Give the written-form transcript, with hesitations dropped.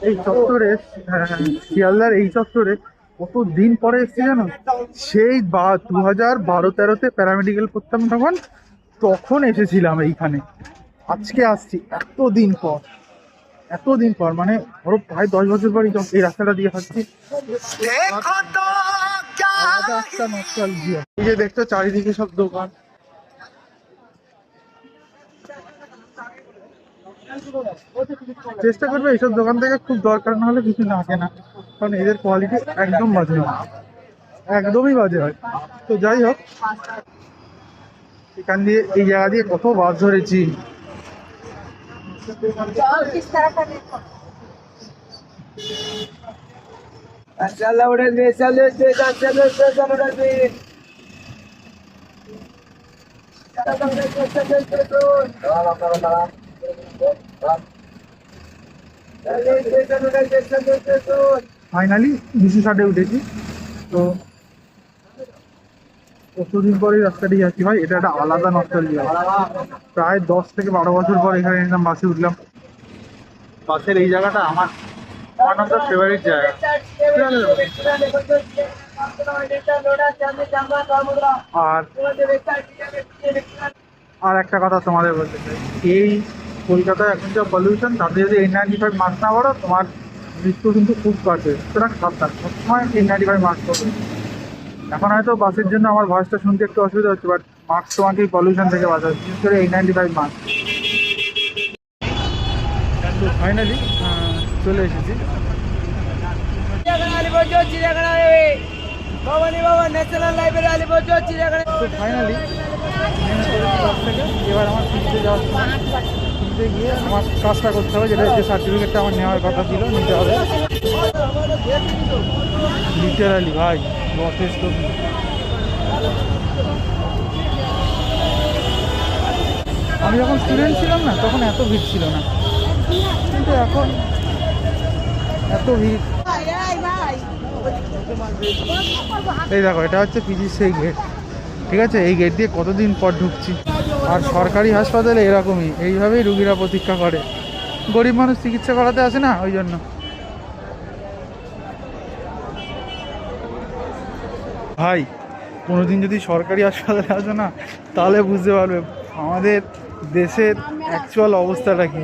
এই চত্বরে, শিয়ালদার এই চত্বরে কত দিন পরে এসেছি জানো? সেই 2012-13-তে প্যারামেডিক্যাল করতাম, তখন তখন এসেছিলাম এইখানে। আজকে আসছি এতদিন পর, এতদিন পর, মানে ধরো প্রায় 10 বছর পর এই রাস্তাটা দিয়ে হাঁটছি। আলাদা একটা নস্টালজিয়া। এই যে দেখছো চারিদিকে সব দোকান। চেষ্টা করবে এইসব দোকান থেকে খুব দরকার না হলে কিছু না কেনা, কারণ এদের কোয়ালিটি একদম বাজে হয়, একদমই বাজে হয়। তো যাই হোক, এখান দিয়ে এই জায়গা দিয়ে কত বাস ধরেছি। ফাইনালি 260-এ উঠেছি। তো কতদিন পরে রাস্তাটি যাচ্ছি ভাই, এটা একটা আলাদা নস্টালজিয়া। প্রায় 10 থেকে 12 বছর পর এখানে এলাম, বাসে উঠলাম। বাসের এই জায়গাটা আমার ওয়ান অফ দ্য ফেভারিট জায়গা। আর আর একটা কথা তোমাদের বলতে চাই, এই কলকাতায় এখন যা পলিউশন, তাতে যদি N95 মাস্ক না পড়ো, তোমার মৃত্যু কিন্তু খুব কাছে। সুতরাং সাবধান, সবসময় N95 মাস্ক পরো। এখন হয়তো বাসের জন্য আমার ভয়েসটা শুনতে একটু অসুবিধা হচ্ছে, বাট মাস্ক তোমাকে এই পলিউশন থেকে বাঁচাবে, বিশেষ করে N95 মাস্ক। তো ফাইনালি চলে এসেছি। তো ফাইনালি থেকে এবার আমার ফিরতে যাওয়ার সময়, ফিরতে গিয়ে আমার কাজটা করতে হবে, যেটা যে সার্টিফিকেটটা আমার নেওয়ার কথা ছিল, নিতে হবে। লিটারালি ভাই যথেষ্ট। আমি যখন স্টুডেন্ট ছিলাম না, তখন এত ভিড় ছিল না, কিন্তু এখন এত ভিড়। এই দেখো, এটা হচ্ছে পিজির সেই গেট, ঠিক আছে? এই গেট দিয়ে কতদিন পর ঢুকছি। আর সরকারি হাসপাতালে এরকমই, এইভাবেই রুগীরা প্রতীক্ষা করে। গরিব মানুষ চিকিৎসা করাতে আসে না, ওই জন্য। ভাই কোনোদিন যদি সরকারি হাসপাতালে আসো না, তাহলে বুঝতে পারবে আমাদের দেশের অ্যাকচুয়াল অবস্থাটা কি।